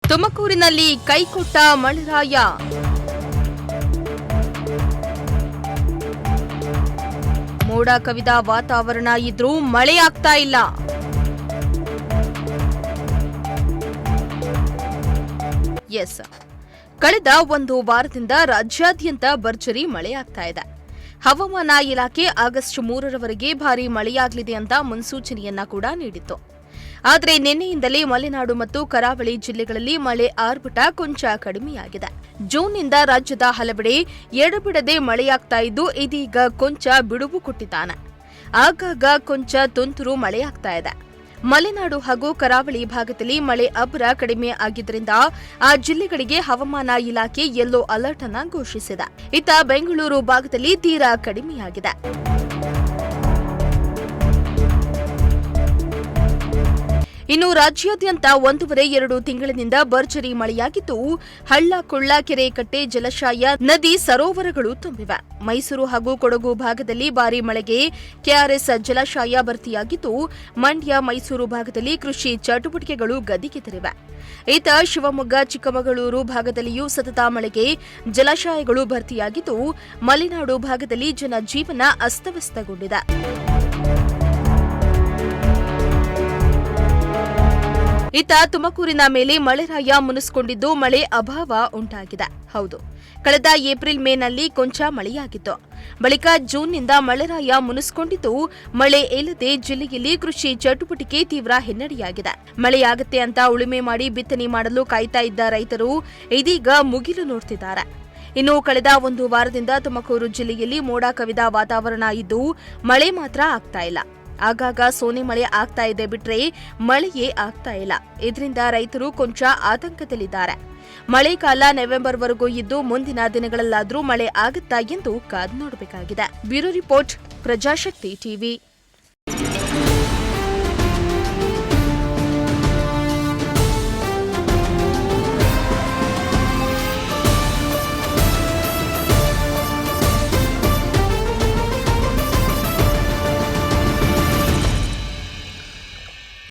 ತುಮಕೂರಿನಲ್ಲಿ ಕೈಕೊಟ್ಟ ಮಳೆರಾಯ. ಮೋಡ ಕವಿದ ವಾತಾವರಣ ಇದ್ರೂ ಮಳೆಯಾಗ್ತಾ ಇಲ್ಲ. ಎಸ್, ಕಳೆದ ಒಂದು ವಾರದಿಂದ ರಾಜ್ಯಾದ್ಯಂತ ಭರ್ಜರಿ ಮಳೆಯಾಗ್ತಾ ಇದೆ. ಹವಾಮಾನ ಇಲಾಖೆ ಆಗಸ್ಟ್ 3ರವರೆಗೆ ಭಾರೀ ಮಳೆಯಾಗಲಿದೆ ಅಂತ ಮುನ್ಸೂಚನೆಯನ್ನ ಕೂಡ ನೀಡಿತ್ತು. ಆದರೆ ನಿನ್ನೆಯಿಂದಲೇ ಮಲೆನಾಡು ಮತ್ತು ಕರಾವಳಿ ಜಿಲ್ಲೆಗಳಲ್ಲಿ ಮಳೆ ಆರ್ಭಟ ಕೊಂಚ ಕಡಿಮೆಯಾಗಿದೆ. ಜೂನ್ನಿಂದ ರಾಜ್ಯದ ಹಲವೆಡೆ ಎಡಬಿಡದೆ ಮಳೆಯಾಗ್ತಾ ಇದ್ದು, ಇದೀಗ ಕೊಂಚ ಬಿಡುವು ಕೊಟ್ಟಿದ್ದಾನೆ. ಆಗಾಗ ಕೊಂಚ ತುಂತುರು ಮಳೆಯಾಗ್ತಾ ಇದೆ. ಮಲೆನಾಡು ಹಾಗೂ ಕರಾವಳಿ ಭಾಗದಲ್ಲಿ ಮಳೆ ಅಬ್ಬರ ಕಡಿಮೆ ಆಗಿದ್ದರಿಂದ ಆ ಜಿಲ್ಲೆಗಳಿಗೆ ಹವಾಮಾನ ಇಲಾಖೆ ಯೆಲ್ಲೋ ಅಲರ್ಟ್ ಅನ್ನು ಘೋಷಿಸಿದೆ. ಇತ್ತ ಬೆಂಗಳೂರು ಭಾಗದಲ್ಲಿ ತೀರಾ ಕಡಿಮೆಯಾಗಿದೆ. ಇನ್ನು ರಾಜ್ಯಾದ್ಯಂತ 1.5 ತಿಂಗಳಿನಿಂದ ಭರ್ಜರಿ ಮಳೆಯಾಗಿದ್ದು, ಹಳ್ಳ ಕೊಳ್ಳ, ಕೆರೆ ಕಟ್ಟೆ, ಜಲಾಶಯ, ನದಿ, ಸರೋವರಗಳು ತುಂಬಿವೆ. ಮೈಸೂರು ಹಾಗೂ ಕೊಡಗು ಭಾಗದಲ್ಲಿ ಭಾರೀ ಮಳೆಗೆ ಕೆಆರ್ಎಸ್ ಜಲಾಶಯ ಭರ್ತಿಯಾಗಿದ್ದು, ಮಂಡ್ಯ, ಮೈಸೂರು ಭಾಗದಲ್ಲಿ ಕೃಷಿ ಚಟುವಟಿಕೆಗಳು ಗದಿಗೆದರಿವೆ. ಇತ್ತ ಶಿವಮೊಗ್ಗ, ಚಿಕ್ಕಮಗಳೂರು ಭಾಗದಲ್ಲಿಯೂ ಸತತ ಮಳೆಗೆ ಜಲಾಶಯಗಳು ಭರ್ತಿಯಾಗಿದ್ದು, ಮಲೆನಾಡು ಭಾಗದಲ್ಲಿ ಜನಜೀವನ ಅಸ್ತವ್ಯಸ್ತಗೊಂಡಿದೆ. ಇತ್ತ ತುಮಕೂರಿನ ಮೇಲೆ ಮಳೆರಾಯ ಮುನಿಸಿಕೊಂಡಿದ್ದು, ಮಳೆ ಅಭಾವ ಉಂಟಾಗಿದೆ. ಹೌದು, ಕಳೆದ ಏಪ್ರಿಲ್ ಮೇನಲ್ಲಿ ಕೊಂಚ ಮಳೆಯಾಗಿತ್ತು. ಬಳಿಕ ಜೂನ್ನಿಂದ ಮಳೆರಾಯ ಮುನಿಸಿಕೊಂಡಿದ್ದು, ಮಳೆ ಇಲ್ಲದೆ ಜಿಲ್ಲೆಯಲ್ಲಿ ಕೃಷಿ ಚಟುವಟಿಕೆ ತೀವ್ರ ಹಿನ್ನಡೆಯಾಗಿದೆ. ಮಳೆಯಾಗುತ್ತೆ ಅಂತ ಉಳುಮೆ ಮಾಡಿ ಬಿತ್ತನೆ ಮಾಡಲು ಕಾಯ್ತಾ ಇದ್ದ ರೈತರು ಇದೀಗ ಮುಗಿಲು ನೋಡ್ತಿದ್ದಾರೆ. ಇನ್ನು ಕಳೆದ ಒಂದು ವಾರದಿಂದ ತುಮಕೂರು ಜಿಲ್ಲೆಯಲ್ಲಿ ಮೋಡ ಕವಿದ ವಾತಾವರಣ ಇದ್ದು, ಮಳೆ ಮಾತ್ರ ಆಗ್ತಾ ಇಲ್ಲ. ಆಗಾಗ ಸೋನೆ ಮಳೆ ಆಗ್ತಾ ಇದೆ ಬಿಟ್ರೆ ಮಳೆಯೇ ಆಗ್ತಾ ಇಲ್ಲ. ಇದರಿಂದ ರೈತರು ಕೊಂಚ ಆತಂಕದಲ್ಲಿದ್ದಾರೆ. ಮಳೆಗಾಲ ನವೆಂಬರ್ವರೆಗೂ ಇದ್ದು, ಮುಂದಿನ ದಿನಗಳಲ್ಲಾದರೂ ಮಳೆ ಆಗುತ್ತಾ ಎಂದು ಕಾದು ನೋಡಬೇಕಾಗಿದೆ. Bureau report, Prajashakti TV.